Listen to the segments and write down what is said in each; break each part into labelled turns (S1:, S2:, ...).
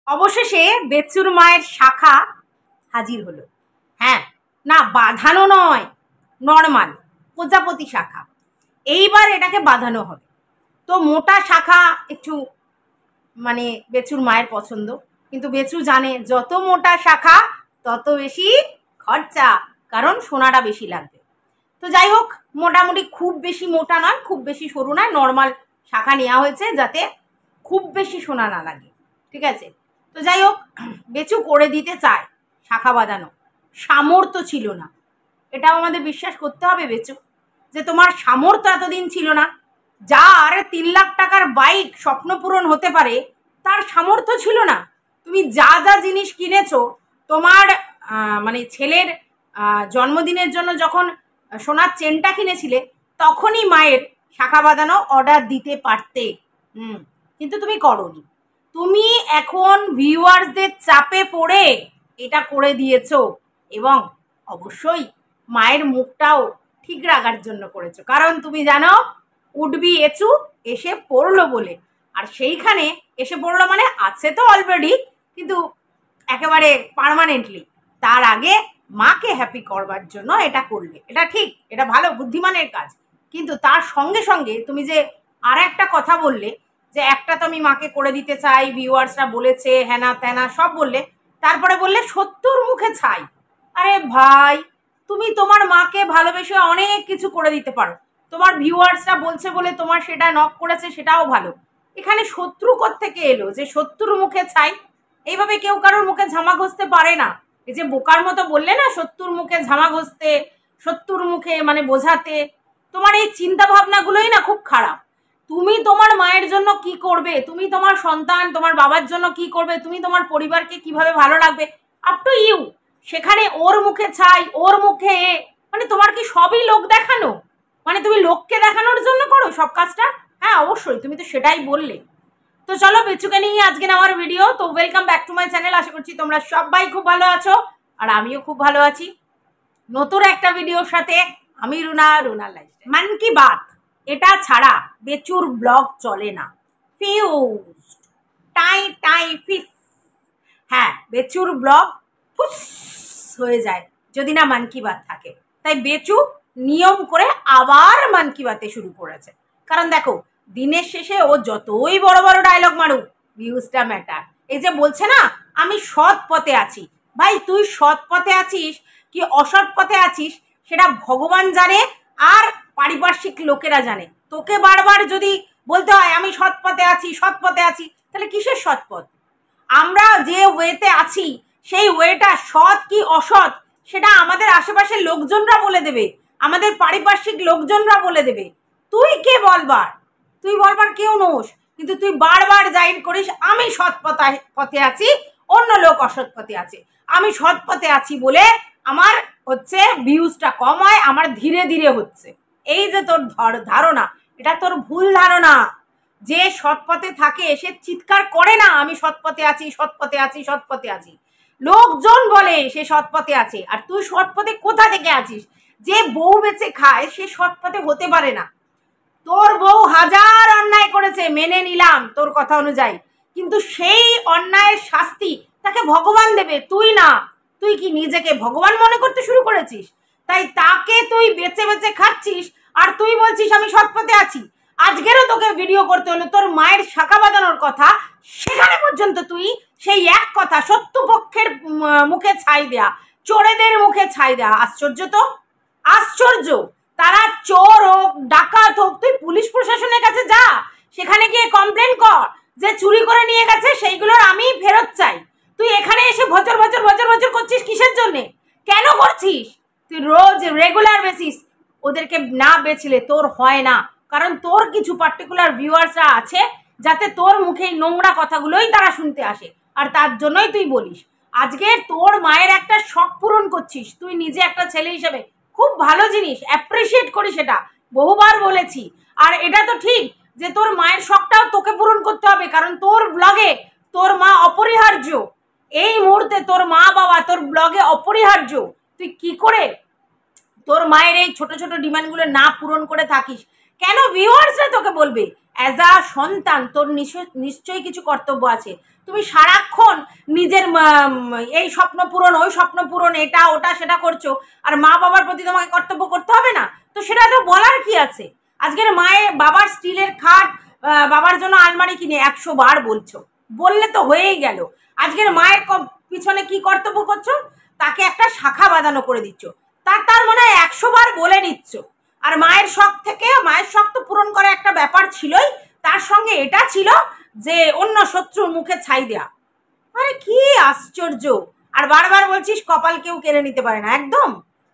S1: অবশেষে বেচুর মায়ের শাখা হাজির হলো। হ্যাঁ, না বাঁধানো নয়, নর্মাল প্রজাপতি শাখা। এইবার এটাকে বাঁধানো হবে। তো মোটা শাখা একটু মানে বেচুর মায়ের পছন্দ, কিন্তু বেচু জানে যত মোটা শাখা তত বেশি খরচা, কারণ সোনাটা বেশি লাগবে। তো যাই হোক, মোটামুটি খুব বেশি মোটা নয়, খুব বেশি সরু নয়, নর্মাল শাখা নেওয়া হয়েছে যাতে খুব বেশি সোনা না লাগে। ঠিক আছে, তো যাই হোক, বেচু করে দিতে চায় শাখা বাঁধানো, সামর্থ্য ছিল না। এটাও আমাদের বিশ্বাস করতে হবে বেচু, যে তোমার সামর্থ্য এতদিন ছিল না। যার 3 লাখ টাকার বাইক স্বপ্ন পূরণ হতে পারে, তার সামর্থ্য ছিল না। তুমি যা যা জিনিস কিনেছো, তোমার মানে ছেলের জন্মদিনের জন্য যখন সোনার চেনটা কিনেছিলে, তখনই মায়ের শাখা বাঁধানো অর্ডার দিতে পারতে। কিন্তু তুমি করোনি। তুমি এখন ভিউয়ার্সদের চাপে পড়ে এটা করে দিয়েছো, এবং অবশ্যই মায়ের মুখটাও ঠিক রাখার জন্য করেছো, কারণ তুমি জানো উঠবি এচু এসে পড়লো বলে। আর সেইখানে এসে পড়লো মানে আছে তো অলরেডি, কিন্তু একেবারে পার্মানেন্টলি। তার আগে মাকে হ্যাপি করবার জন্য এটা করলে, এটা ঠিক, এটা ভালো বুদ্ধিমানের কাজ। কিন্তু তার সঙ্গে সঙ্গে তুমি যে আর একটা কথা বললে, যে একটা তো আমি মাকে করে দিতে চাই, ভিউয়ার্সরা বলেছে, হ্যানা ত্যানা সব বললে, তারপরে বললে 70 মুখে ছাই। আরে ভাই, তুমি তোমার মাকে ভালোবেসে অনেক কিছু করে দিতে পারো, তোমার ভিউয়ার্সরা বলছে বলে তোমার সেটা নক করেছে, সেটাও ভালো। এখানে শত্রু কোত্থেকে এলো যে 70 মুখে ছাই? এইভাবে কেউ কারোর মুখে ঝামা ঘষতে পারে না। এই যে বোকার মতো বললে না 70 মুখে ঝামা ঘষতে, 70 মুখে মানে বোঝাতে, তোমার এই চিন্তা ভাবনাগুলোই না খুব খারাপ। তুমি তোমার মায়ের জন্য কি করবে, তুমি তোমার সন্তান তোমার বাবার জন্য কি করবে, তুমি তোমার পরিবারকে কিভাবে ভালো রাখবে, আপ টু ইউ। সেখানে ওর মুখে ছাই, ওর মুখে মানে তোমার কি সবই লোক দেখানো? মানে তুমি লোককে দেখানোর জন্য করো সব কাজটা? হ্যাঁ অবশ্যই, তুমি তো সেটাই বললে। তো চলো, বেচুকে নিয়ে আজকে আমার ভিডিও। তো welcome back to my channel. আশা করছি তোমরা সবাই খুব ভালো আছো, আর আমিও খুব ভালো আছি। নতুন একটা ভিডিওর সাথে আমি রুনা লাইফস্টাইল। মান কি বাত এটা ছাড়া বেচুর ব্লগ চলে না। ফিউজড টাই টাই ফিস। হ্যাঁ, বেচুর ব্লগ ফুস হয়ে যায় যদি না মান কি বাত থাকে। তাই বেচু নিয়ম করে আবার মান কি বাতে শুরু করেছে। কারণ দেখো, দিনের শেষে ও যতই বড় বড় ডায়লগ মারুক, ভিউজটা ম্যাটার। এই যে বলছে না আমি সৎ পথে আছি, ভাই তুই সৎ পথে আছিস কি অসৎ পথে আছিস সেটা ভগবান জানে, আর পারিপার্শ্বিক লোকেরা জানে। তোকে বারবার যদি বলতে হয় আমি সৎ পথে আছি, সৎ পথে আছি, তাহলে কিসের সৎ পথ? আমরা যে ওয়েতে আছি সেই ওয়েটা সৎ কি অসৎ সেটা আমাদের আশেপাশের লোকজনরা বলে দেবে, আমাদের পারিপার্শ্বিক লোকজনরা বলে দেবে। তুই কে বলবার? তুই বলবার কেউ নোস, কিন্তু তুই বারবার জাহির করিস আমি সৎ পথে আছি, অন্য লোক অসৎ পথে আছে। আমি সৎ পথে আছি বলে আমার হচ্ছে ভিউজটা কম হয়, আমার ধীরে ধীরে হচ্ছে। এই যে তোর ধারণা, এটা তোর ভুল ধারণা। যে সৎ পথে থাকে সে চিৎকার করে না আমি সৎ পথে আছি, সৎ পথে আছি, সৎ পথে আছি। লোকজন বলে সে সৎ পথে আছে। আর তুই সৎ পথে কোথা থেকে আছিস? যে বউ বেচে খায় সে সৎ পথে হতে পারে না। তোর বউ হাজার অন্যায় করেছে, মেনে নিলাম তোর কথা অনুযায়ী, কিন্তু সেই অন্যায়ের শাস্তি তাকে ভগবান দেবে, তুই না। তুই কি নিজেকে ভগবান মনে করতে শুরু করেছিস? তাই তাকে তুই বেঁচে বেঁচে খাচ্ছিস, আর তুই বলছিস আমি সৎ পথে আছি। আজকেরও তোকে ভিডিও করতে হলো তোর মায়ের শাখা বাঁধানোর কথা, সেখানে পর্যন্ত তুই সেই এক কথা শত্রুপক্ষের মুখে ছাই দেয়া, চোরেদের মুখে ছাই দেয়া। আশ্চর্য তো, আশ্চর্য। তারা চোর হোক, ডাকাত হোক, তুই পুলিশ প্রশাসনের কাছে যা, সেখানে গিয়ে কমপ্লেন কর যে চুরি করে নিয়ে গেছে, সেইগুলোর আমি ফেরত চাই। তুই এখানে এসে ভচর ভচর ভচর ভচর করছিস কিসের জন্যে? কেন করছিস? তুই রোজ রেগুলার বেসিস ওদেরকে না বেচলে তোর হয় না, কারণ তোর কিছু পার্টিকুলার ভিউয়ার্সরা আছে যাতে তোর মুখে নোংরা কথাগুলোই তারা শুনতে আসে, আর তার জন্যই তুই বলিস। আজকে তোর মায়ের একটা শখ পূরণ করছিস, তুই নিজে একটা ছেলে হিসেবে খুব ভালো জিনিস, অ্যাপ্রিসিয়েট করি, সেটা বহুবার বলেছি। আর এটা তো ঠিক যে তোর মায়ের শখটাও তোকে পূরণ করতে হবে, কারণ তোর ব্লগে তোর মা অপরিহার্য। এই মুহূর্তে তোর মা বাবা তোর ব্লগে অপরিহার্য। তুই কি করে তোর মায়ের এই ছোট ছোট ডিমান্ডগুলো না পূরণ করে থাকিস? কেন ভিউয়ার্সরা তোকে বলবে অ্যাজ আ সন্তান তোর নিশ্চয়ই কিছু কর্তব্য আছে। তুমি সারাক্ষণ নিজের এই স্বপ্ন পূরণ, ওই স্বপ্ন পূরণ, এটা ওটা সেটা করছো, আর মা বাবার প্রতি তোমাকে কর্তব্য করতে হবে না? তো সেটা তো বলার কি আছে? আজকের মায়ের বাবার স্টিলের খাট, বাবার জন্য আলমারি কিনে 100 বার বলছো, বললে তো হয়েই গেল। আজকের মায়ের পিছনে কি কর্তব্য করছো? তাকে একটা শাখা বাঁধানো করে দিচ্ছ, তার মনে হয় 100 বার বলে নিচ্ছ। আর মায়ের শখ থেকে, মায়ের শখ তো পূরণ করা একটা ব্যাপার ছিলই, তার সঙ্গে এটা ছিল যে অন্য শত্রুর মুখে ছাই দেয়া। আরে কি আশ্চর্য! আর বারবার বলছিস কপাল কেউ কেড়ে নিতে পারে না। একদম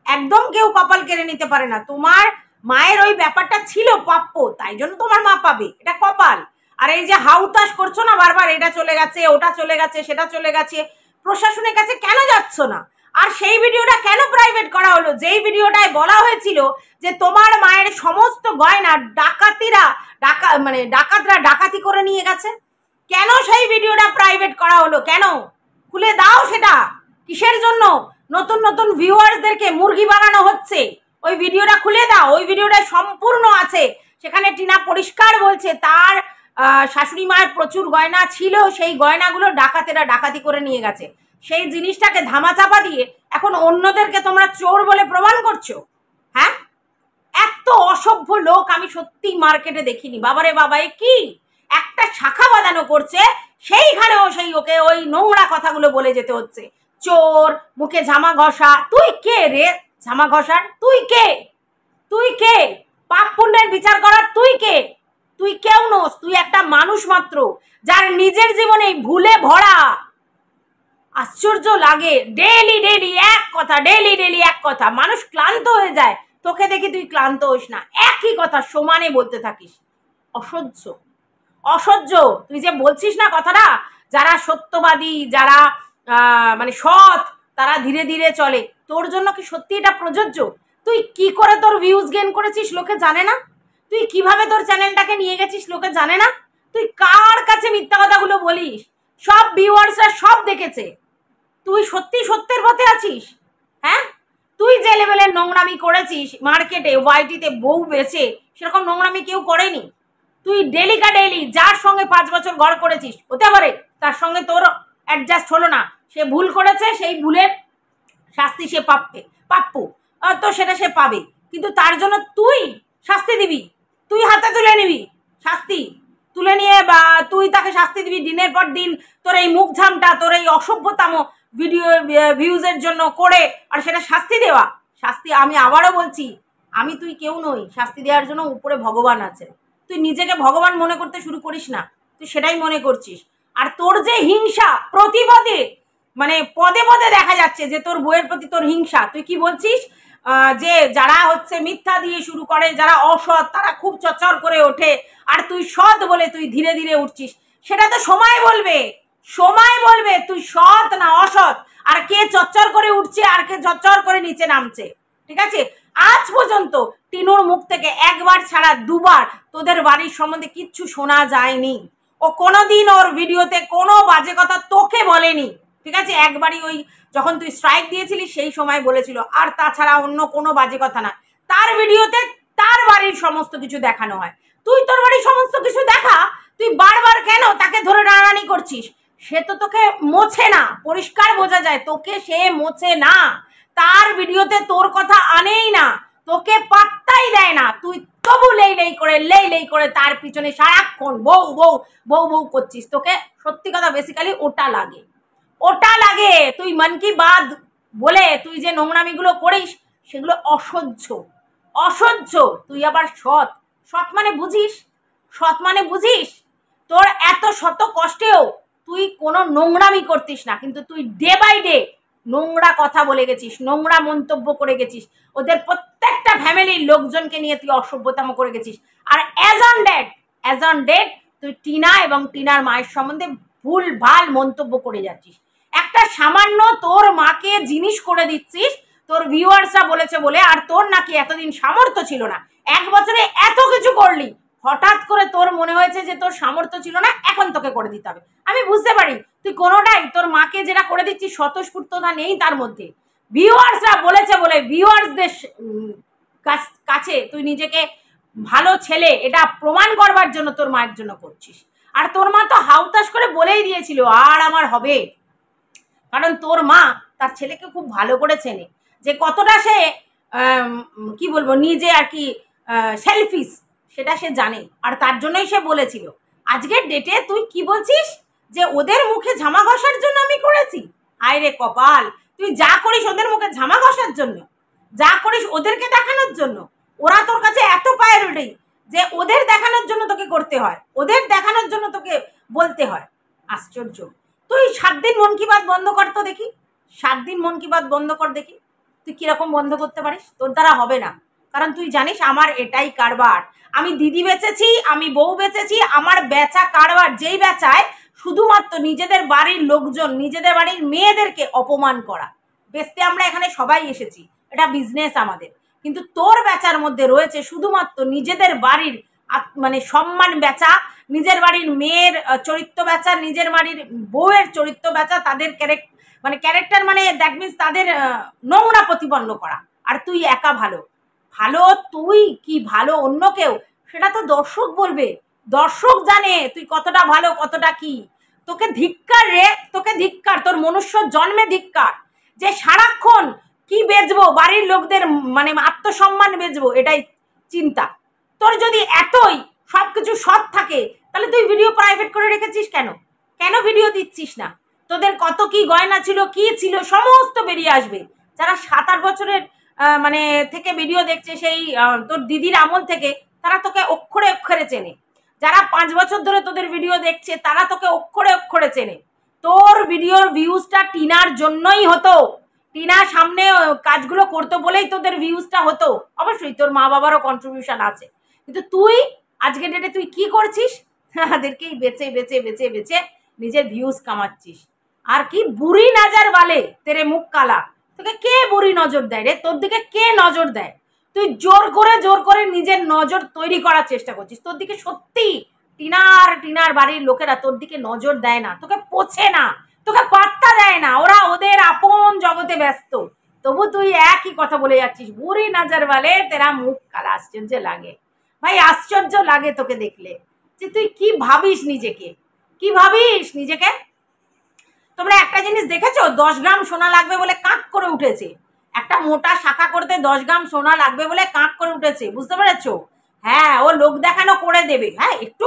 S1: একদম কেউ কপাল কেড়ে নিতে পারে না। তোমার মায়ের ওই ব্যাপারটা ছিল প্রাপ্য, তাই জন্য তোমার মা পাবে, এটা কপাল। আর এই যে হাউতাস করছো না বারবার, এটা চলে গেছে, ওটা চলে গেছে, সেটা চলে গেছে, প্রশাসনের কাছে কেন যাচ্ছ না? আর সেই ভিডিওটা কেন প্রাইভেট করা হলো, যেই ভিডিওটায় বলা হয়েছিল যে তোমার মায়ের সমস্ত গয়না ডাকাতরা ডাকাতি করে নিয়ে গেছে? কেন সেই ভিডিওটা প্রাইভেট করা হলো? কেন? খুলে দাও সেটা। কিসের জন্য? নতুন নতুন ভিউয়ার্সদেরকে মুরগি বানানো হচ্ছে। ওই ভিডিওটা খুলে দাও। ওই ভিডিওটা সম্পূর্ণ আছে, সেখানে টিনা পরিষ্কার বলছে তার শাশুড়ি মায়ের প্রচুর গয়না ছিল, সেই গয়নাগুলো ডাকাতেরা ডাকাতি করে নিয়ে গেছে। সেই জিনিসটাকে ধামাচাপা দিয়ে এখন অন্যদেরকে তোমরা চোর বলে প্রমাণ করছো। হ্যাঁ, এত অসভ্য লোক আমি সত্যি মার্কেটে দেখিনি। বাবারে বাবা, এ কি একটা শাখা বাঁধানো করছে, সেইখানেও সেই ওকে ওই নোংরা কথাগুলো বলে যেতে হচ্ছে। চোর, মুখে ঝামা ঘষা। তুই কে রে ঝামা ঘষার? তুই কে? তুই কে পাপ পুণ্যের বিচার করার? তুই কে? তুই কেউ নোস, তুই একটা মানুষ মাত্র, যার নিজের জীবনে ভুলে ভরা। আশ্চর্য লাগে, ডেইলি ডেইলি এক কথা, ডেইলি ডেইলি এক কথা। মানুষ ক্লান্ত হয়ে যায়, তোকে দেখি তুই ক্লান্ত হোস না, একই কথা সমানে বলতে থাকিস। অসহ্য, অসহ্য। তুই যে বলছিস না কথাটা, যারা সত্যবাদী, যারা মানে সৎ, তারা ধীরে ধীরে চলে, তোর জন্য কি সত্যি এটা প্রযোজ্য? তুই কি করে তোর ভিউজ গেইন করেছিস লোকে জানে না? তুই কিভাবে তোর চ্যানেলটাকে নিয়ে গেছিস লোকে জানে না? তুই কার কাছে মিথ্যা কথাগুলো বলিস? সব ভিউয়ার্সরা সব দেখেছে। তুই সত্যি সত্যের পথে আছিস? হ্যাঁ, তুই যে লেভেলের নোংরামি করেছিস মার্কেটে, ওয়াইটিতে বউ বেচে, সেরকম নোংরামি কেউ করেনি। তুই ডেলিকা ডেলি যার সঙ্গে 5 বছর ঘর করেছিস, হতে পারে তার সঙ্গে তোর অ্যাডজাস্ট হলো না, সে ভুল করেছে, সেই ভুলের শাস্তি সে প্রাপ্য, তো সেটা সে পাবে। কিন্তু তার জন্য তুই শাস্তি দিবি, তুই হাতে তুলে নিবি শাস্তি, তুলে নিয়ে বা তুই তাকে শাস্তি দিবি দিনের পর দিন। তোর এই মুখ ঝামটা, তোর এই অসভ্যতাম ভিডিও ভিউজের জন্য করে, আর সেটা শাস্তি দেওয়া। শাস্তি, আমি আবারও বলছি, আমি তুই কেউ নই শাস্তি দেওয়ার জন্য, উপরে ভগবান আছে। তুই নিজেকে ভগবান মনে করতে শুরু করিস না, তুই সেটাই মনে করছিস। আর তোর যে হিংসা প্রতিপদে, মানে পদে পদে দেখা যাচ্ছে যে তোর বইয়ের প্রতি তোর হিংসা। তুই কি বলছিস? যে যারা হচ্ছে মিথ্যা দিয়ে শুরু করে, যারা অসৎ, তারা খুব চচ্চর করে ওঠে, আর তুই সৎ বলে তুই ধীরে ধীরে উঠছিস। সেটা তো সময় বলবে, সময় বলবে তুই সৎ না অসৎ, আর কে চচ্চর করে উঠছে আর কে চচ্চর করে নিচে নামছে। ঠিক আছে? আজ পর্যন্ত টিনুর মুখ থেকে একবার ছাড়া 2 বার তোদের বাড়ির সম্বন্ধে কিচ্ছু শোনা যায়নি। ও কোনোদিন ওর ভিডিওতে কোনো বাজে কথা তোকে বলেনি। ঠিক আছে? একবারই ওই যখন তুই স্ট্রাইক দিয়েছিলি সেই সময় বলেছিল, আর তাছাড়া অন্য কোনো বাজে কথা না। তার ভিডিওতে তার বাড়ির সমস্ত কিছু দেখানো হয়। তুই তোর বাড়ির সমস্ত কিছু দেখা, তুই বারবার কেন তাকে ধরে টানাটানি করছিস? সে তো তোকে মোছে না, পরিষ্কার বোঝা যায় তোকে সে মোছে না। তার ভিডিওতে তোর কথা আনেই না, তোকে পাত্তাই দেয় না। তুই তবু লেই করে তার পিছনে সারাক্ষণ বউ বউ বউ বউ করছিস। তোকে সত্যি কথা বেসিক্যালি ওটা লাগে, ওটা লাগে। তুই মন কি বাত বলে তুই যে নোংরামিগুলো করিস, সেগুলো অসহ্য, অসহ্য। তুই আবার সৎ, সৎ মানে বুঝিস? সৎ মানে বুঝিস? তোর এত শত কষ্টেও তুই কোনো নোংরামি করতিস না, কিন্তু তুই ডে বাই ডে নোংরা কথা বলে গেছিস, নোংরা মন্তব্য করে গেছিস, ওদের প্রত্যেকটা ফ্যামিলির লোকজনকে নিয়ে তুই অসভ্যতাম করে গেছিস। আর অ্যাজ অন ডেট তুই টিনা এবং টিনার মায়ের সম্বন্ধে ভুল ভাল মন্তব্য করে যাচ্ছিস। একটা সামান্য তোর মাকে জিনিস করে দিচ্ছিস তোর ভিউয়ার্সরা বলেছে বলে, আর তোর নাকি এতদিন সামর্থ্য ছিল না। 1 বছরে এত কিছু করলি, হঠাৎ করে তোর মনে হয়েছে যে তোর সামর্থ্য ছিল না, এখন তোকে করে দিতে হবে। আমি বুঝতে পারি তুই কোনোটাই তোর মাকে যেটা করে দিচ্ছিস স্বতঃস্ফূর্ততা নেই তার মধ্যে। ভিউয়ার্সরা বলেছে বলে ভিউয়ার্সদের কাছে তুই নিজেকে ভালো ছেলে এটা প্রমাণ করবার জন্য তোর মায়ের জন্য করছিস। আর তোর মা তো হাউতাস করে বলেই দিয়েছিল আর আমার হবে, কারণ তোর মা তার ছেলেকে খুব ভালো করে চেনে যে কতটা সে কি বলবো নিজে আর কি সেলফিশ, সেটা সে জানে, আর তার জন্যই সে বলেছিল। আজকের ডেটে তুই কি বলছিস যে ওদের মুখে ঝামা ঘষার জন্য আমি করেছি? আয় রে কপাল, তুই যা করিস ওদের মুখে ঝামা ঘষার জন্য, যা করিস ওদেরকে দেখানোর জন্য। ওরা তোর কাছে এত প্রায়োরিটি যে ওদের দেখানোর জন্য তোকে করতে হয়, ওদের দেখানোর জন্য তোকে বলতে হয়। আশ্চর্য। তুই 7 দিন মন কি বাত বন্ধ কর তো দেখি, 7 দিন মন কি বাত বন্ধ কর দেখি তুই কিরকম বন্ধ করতে পারিস। তোর দ্বারা হবে না, কারণ তুই জানিস আমার এটাই কারবার। আমি দিদি বেচেছি, আমি বউ বেচেছি, আমার বেচা কারবার যেই বেচায় শুধুমাত্র নিজেদের বাড়ির লোকজন, নিজেদের বাড়ির মেয়েদেরকে অপমান করা। বেচতে আমরা এখানে সবাই এসেছি, এটা বিজনেস আমাদের, কিন্তু তোর বেচার মধ্যে রয়েছে শুধুমাত্র নিজেদের বাড়ির মানে সম্মান বেচা, নিজের বাড়ির মেয়ের চরিত্র বেচা, নিজের বাড়ির বউয়ের চরিত্র বেচা, তাদের ক্যারেক্টার মানে দ্যাট মিনস তাদের নোংরা প্রতিপন্ন করা। আর তুই একা ভালো, ভালো তুই কি ভালো অন্য কেউ সেটা তো দর্শক বলবে, দর্শক জানে তুই কতটা ভালো কতটা কি। তোকে ধিক্কার রে, তোকে ধিক্কার, তোর মনুষ্য জন্মে ধিক্কার যে সারাক্ষণ কি বেচবো, বাড়ির লোকদের মানে আত্মসম্মান বেচবো এটাই চিন্তা। তোর যদি এতই সবকিছু সৎ থাকে তাহলে তুই ভিডিও প্রাইভেট করে রেখেছিস কেন? কেন ভিডিও দিচ্ছিস না? তোদের কত কি গয়না ছিল, কি ছিল, সমস্ত বেরিয়ে আসবে। যারা 7-8 বছরের মানে থেকে ভিডিও দেখছে, সেই তোর দিদির আমল থেকে, তারা তোকে অক্ষরে অক্ষরে চেনে। যারা 5 বছর ধরে তোদের ভিডিও দেখছে তারা তোকে অক্ষরে অক্ষরে চেনে। তোর ভিডিওর ভিউজটা টিনার জন্যই হতো, টিনা সামনে কাজগুলো করতো বলেই তোদের ভিউজটা হতো। অবশ্যই তোর মা বাবারও কন্ট্রিবিউশন আছে, কিন্তু তুই আজকের ডেটে তুই কি করছিস? তাদেরকেই বেচে বেচে বেচে বেচে নিজের ভিউজ কামাচ্ছিস। আর কি বুড়ি নজর वाले তেরে মুখ কালা, তোকে কে বুড়ি নজর দেয় রে? তোর দিকে কে নজর দেয়? তুই জোর করে নিজের নজর তৈরি করার চেষ্টা করছিস। তোর দিকে সত্যি টিনার বাড়ির লোকেরা তোর দিকে নজর দেয় না, তোকে পোছে না, তোকে পাত্তা দেয় না, ওরা ওদের আপন জগতে ব্যস্ত। তবু তুই একই কথা বলে যাচ্ছিস, বুড়ি নজর वाले তেরা মুখ কালা। আশ্চর্য লাগে ভাই, আশ্চর্য লাগে তোকে দেখলে যে তুই কি ভাবিস নিজেকে, কি ভাবিস নিজেকে। তোমরা একটা জিনিস দেখেছো, 10 গ্রাম সোনা লাগবে বলে কাঁক করে উঠেছে, একটা মোটা শাখা করতে 10 গ্রাম সোনা লাগবে বলে কাঁক করে উঠেছে, বুঝতে পেরেছো? হ্যাঁ, ও লোক দেখানো করে দেবে, হ্যাঁ একটু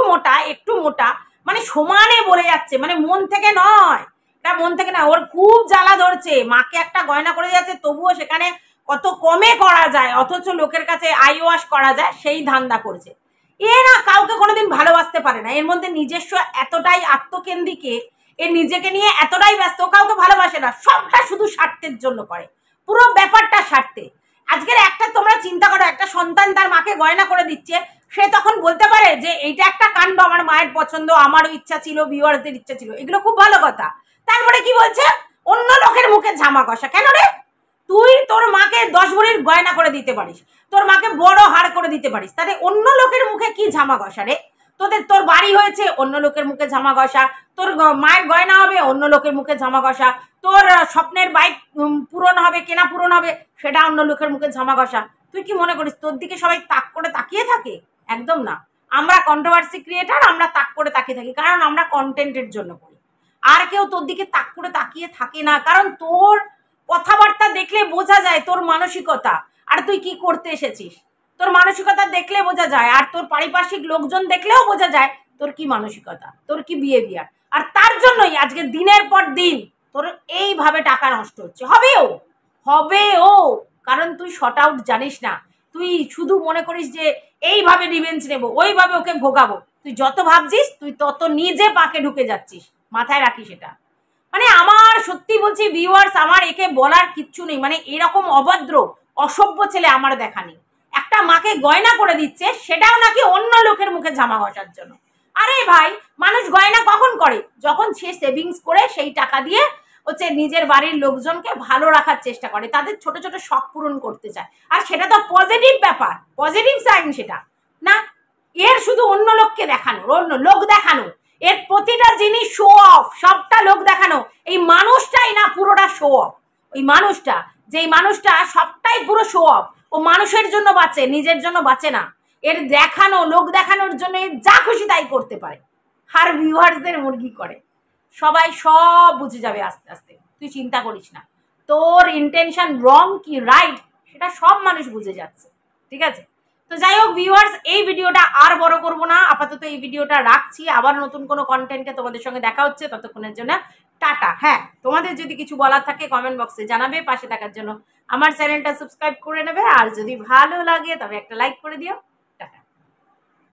S1: মোটা মানে সমানে বলে যাচ্ছে, মানে মন থেকে নয়, এটা মন থেকে না। ওর খুব জ্বালা ধরছে, মাকে একটা গয়না করে যাচ্ছে তবুও সেখানে কত কমে করা যায়, অথচ লোকের কাছে আই ওয়াশ করা যায় সেই ধান্দা করছে। এ না কাউকে কোনোদিন ভালোবাসতে পারে না, এর মধ্যে নিজস্ব এতটাই আত্মকেন্দ্রিকে, এ নিজেকে নিয়ে এতটাই ব্যস্ত, কাউকে ভালোবাসে না, সবটা শুধু স্বার্থের জন্য করে, পুরো ব্যাপারটা স্বার্থে। আজকের একটা তোমরা চিন্তা করো, একটা সন্তান তার মাকে গয়না করে দিচ্ছে, সে তখন বলতে পারে যে এইটা একটা কাণ্ড, আমার মায়ের পছন্দ, আমারও ইচ্ছা ছিল, ভিউয়ারদের ইচ্ছা ছিল, এগুলো খুব ভালো কথা। তারপরে কি বলছে? অন্য লোকের মুখে ঝামা কষা। কেন রে? তুই তোর মাকে 10 ভরির গয়না করে দিতে পারিস, তোর মাকে বড় হার করে দিতে পারিস, তাহলে অন্য লোকের মুখে কি ঝামা কষা রে? তোর বাড়ি হয়েছে, অন্য লোকের মুখে ঝামা কষা, তোর মায়ের গয়না হবে, অন্য লোকের মুখে ঝামা কষা, তোর স্বপ্নের বাইক পূরণ হবে, কেনা পূরণ হবে, সেটা অন্য লোকের মুখে ঝামা কষা। তুই কি মনে করিস তোর দিকে সবাই তাক করে তাকিয়ে থাকে? একদম না। আমরা কন্ট্রোভার্সি ক্রিয়েটার, আমরা তাক করে তাকিয়ে থাকি, কারণ আমরা কন্টেন্টের জন্য করি। আর কেউ তোর দিকে তাক করে তাকিয়ে থাকে না, কারণ তোর কথাবার্তা দেখলে বোঝা যায় তোর মানসিকতা, আর তুই কি করতে এসেছিস। তোর মানসিকতা দেখলে বোঝা যায়, আর তোর পারিপার্শ্বিক লোকজন দেখলেও বোঝা যায় তোর কি মানসিকতা, তোর কি বিহেভিয়ার। আর তার জন্যই আজকে দিনের পর দিন তোর এইভাবে টাকা নষ্ট হচ্ছে। হবেও, কারণ তুই শর্ট আউট জানিস না। তুই শুধু মনে করিস যে এইভাবে রিভেঞ্জ নেবো, ওইভাবে ওকে ভোগাবো। তুই যত ভাবছিস তুই তত নিজে পাকে ঢুকে যাচ্ছিস, মাথায় রাখিস এটা। মানে আমার সত্যি বলছি ভিউয়ার্স, আমার একে বলার কিচ্ছু নেই, মানে এরকম অভদ্র অসভ্য ছেলে আমার দেখা নেই। একটা মাকে গয়না করে দিচ্ছে, সেটাও নাকি অন্য লোকের মুখে ঝামা ঘষার জন্য। আরে ভাই, মানুষ গয়না কখন করে? যখন সে সেভিংস করে সেই টাকা দিয়ে হচ্ছে নিজের বাড়ির লোকজনকে ভালো রাখার চেষ্টা করে, তাদের ছোট ছোট শখ পূরণ করতে চায়, আর সেটা তো পজিটিভ ব্যাপার, পজিটিভ সাইন সেটা না। এর শুধু অন্য লোককে দেখানো, অন্য লোক দেখানো, এর প্রতিটা জিনিস শো অফ, সবটা লোক দেখানো। এই মানুষটাই না পুরোটা শো অফ। ওই মানুষটা, যেই মানুষটা সবটাই পুরো শো অফ, ও মানুষের জন্য বাঁচে, নিজের জন্য বাঁচে না। এর দেখানো, লোক দেখানোর জন্য যা খুশি তাই করতে পারে, আর ভিউয়ার্সদের মুরগি করে। সবাই সব বুঝে যাবে আস্তে আস্তে, তুই চিন্তা করিস না। তোর ইন্টেনশন রং কি রাইট সেটা সব মানুষ বুঝে যাচ্ছে, ঠিক আছে? তো যাই হোক ভিউয়ার্স, এই ভিডিওটা আর বড় করব না, আপাতত এই ভিডিওটা রাখছি। আবার নতুন কোনো কন্টেন্টে তোমাদের সঙ্গে দেখা হচ্ছে, ততক্ষণের জন্য টাটা। হ্যাঁ, তোমাদের যদি কিছু বলার থাকে কমেন্ট বক্সে জানাবে। পাশে থাকার জন্য আমার চ্যানেলটা সাবস্ক্রাইব করে নেবে, আর যদি ভালো লাগে তবে একটা লাইক করে দিও।